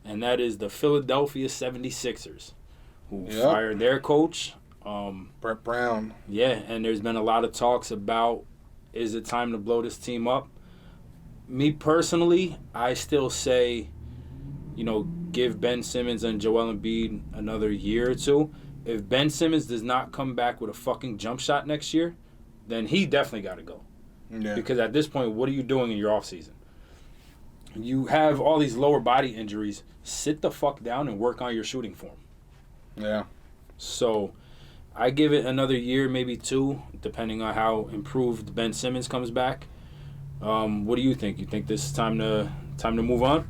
and that is the Philadelphia 76ers, who fired their coach. Brett Brown. Yeah, and there's been a lot of talks about, is it time to blow this team up? Me personally, I still say, give Ben Simmons and Joel Embiid another year or two. If Ben Simmons does not come back with a fucking jump shot next year, then he definitely got to go. Yeah. Because at this point, what are you doing in your offseason? You have all these lower body injuries. Sit the fuck down and work on your shooting form. Yeah. So I give it another year, maybe two, depending on how improved Ben Simmons comes back. What do you think? You think this is time to move on?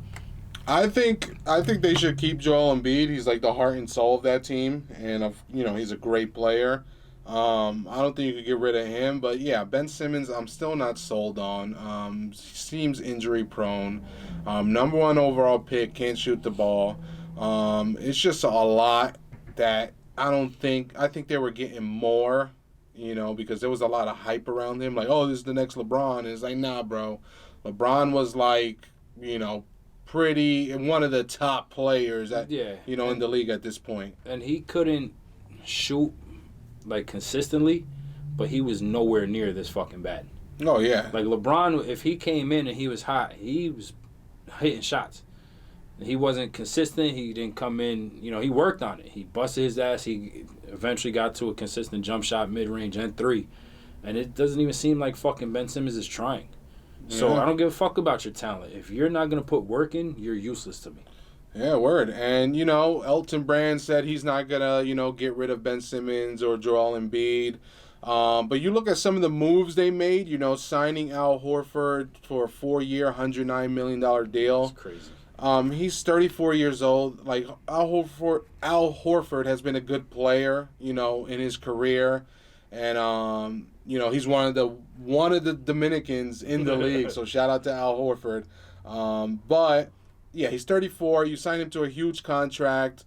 I think they should keep Joel Embiid. He's like the heart and soul of that team, and he's a great player. I don't think you could get rid of him, but yeah, Ben Simmons, I'm still not sold on. Seems injury prone. Number 1 overall pick, can't shoot the ball. It's just a lot that I think they were getting more, because there was a lot of hype around him, like, oh, this is the next LeBron. And it's like, nah, bro. LeBron was like, pretty one of the top players in the league at this point. And he couldn't shoot like consistently, but he was nowhere near this fucking bad. Oh yeah. Like LeBron, if he came in and he was hot, he was hitting shots. He wasn't consistent. He didn't come in, he worked on it. He busted his ass. He eventually got to a consistent jump shot, mid-range, and 3. And it doesn't even seem like fucking Ben Simmons is trying. So I don't give a fuck about your talent. If you're not going to put work in, you're useless to me. Yeah, word. And, Elton Brand said he's not going to, get rid of Ben Simmons or Joel Embiid. But you look at some of the moves they made, signing Al Horford for a 4-year, $109 million deal. That's crazy. He's 34 years old. Like, Al Horford has been a good player, in his career. And, he's one of the Dominicans in the league. So shout out to Al Horford. But yeah, he's 34. You signed him to a huge contract.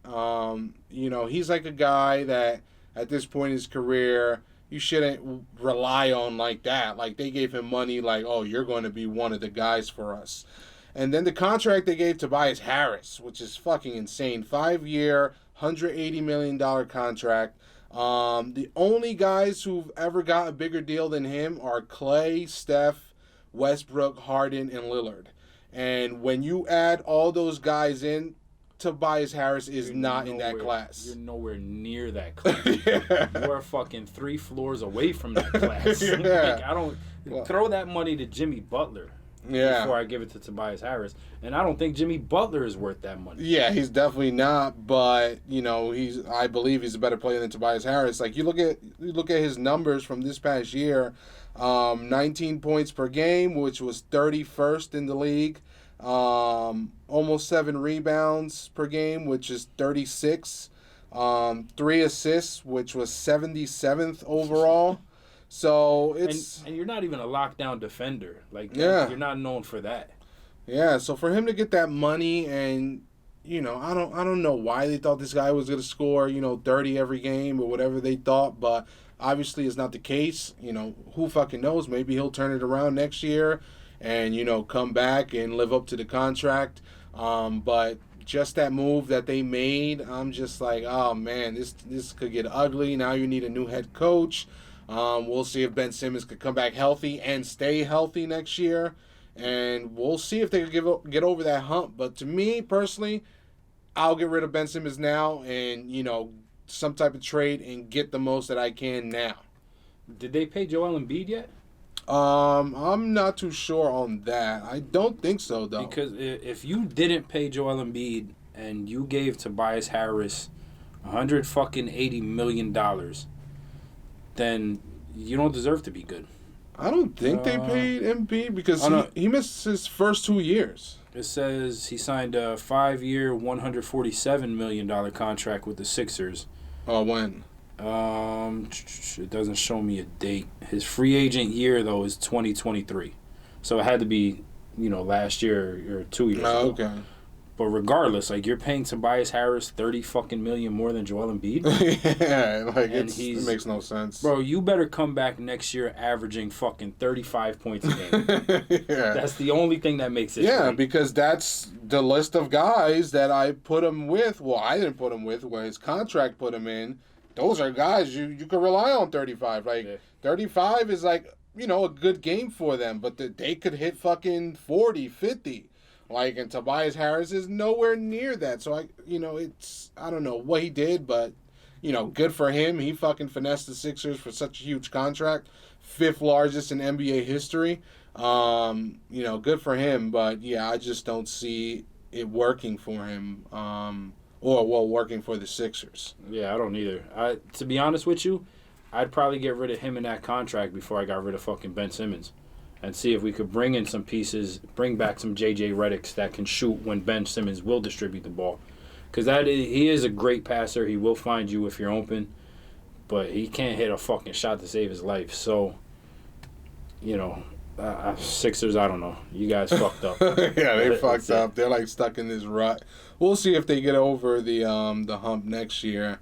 He's like a guy that at this point in his career, you shouldn't rely on like that. Like, they gave him money like, oh, you're going to be one of the guys for us. And then the contract they gave Tobias Harris, which is fucking insane. 5-year, $180 million contract. The only guys who've ever got a bigger deal than him are Clay, Steph, Westbrook, Harden, and Lillard. And when you add all those guys in, Tobias Harris is not in that class. You're nowhere near that class. You're fucking 3 floors away from that class. Throw that money to Jimmy Butler. Before I give it to Tobias Harris. And I don't think Jimmy Butler is worth that money. Yeah, he's definitely not, but I believe he's a better player than Tobias Harris. Like, you look at his numbers from this past year, 19 points per game, which was 31st in the league. Almost 7 rebounds per game, which is 36. 3 assists, which was 77th overall. So it's and you're not even a lockdown defender. Like, you're not known for that. Yeah, so for him to get that money, and I don't know why they thought this guy was going to score 30 every game or whatever they thought, but obviously it's not the case. Who fucking knows? Maybe he'll turn it around next year and come back and live up to the contract. But just that move that they made, I'm just like, oh man, this could get ugly. Now you need a new head coach. We'll see if Ben Simmons could come back healthy and stay healthy next year. And we'll see if they could get over that hump. But to me, personally, I'll get rid of Ben Simmons now and, some type of trade and get the most that I can now. Did they pay Joel Embiid yet? I'm not too sure on that. I don't think so, though. Because if you didn't pay Joel Embiid and you gave Tobias Harris $180 million, then you don't deserve to be good. I don't think they paid Embiid because he missed his first 2 years. It says he signed a 5-year, $147 million contract with the Sixers. Oh, when? It doesn't show me a date. His free agent year, though, is 2023. So it had to be, last year or 2 years ago. Okay. But regardless, like, you're paying Tobias Harris $30 fucking million more than Joel Embiid. Yeah, like it makes no sense. Bro, you better come back next year averaging fucking 35 points a game. Yeah. That's the only thing that makes it. Yeah, great. because that's the list of guys that I put him with. Well, I didn't put him with, where his contract put him in. Those are guys you can rely on 35. Like, 35 is like, a good game for them, but they could hit fucking 40, 50. Like, and Tobias Harris is nowhere near that. So, I don't know what he did, but, good for him. He fucking finessed the Sixers for such a huge contract. 5th largest in NBA history. Good for him. But, yeah, I just don't see it working for him. Working for the Sixers. Yeah, I don't either. To be honest with you, I'd probably get rid of him in that contract before I got rid of fucking Ben Simmons. And see if we could bring in some pieces, bring back some J.J. Redicks that can shoot when Ben Simmons will distribute the ball. Because he is a great passer. He will find you if you're open. But he can't hit a fucking shot to save his life. So, Sixers, I don't know. You guys fucked up. Yeah, they fucked up. They're, like, stuck in this rut. We'll see if they get over the hump next year.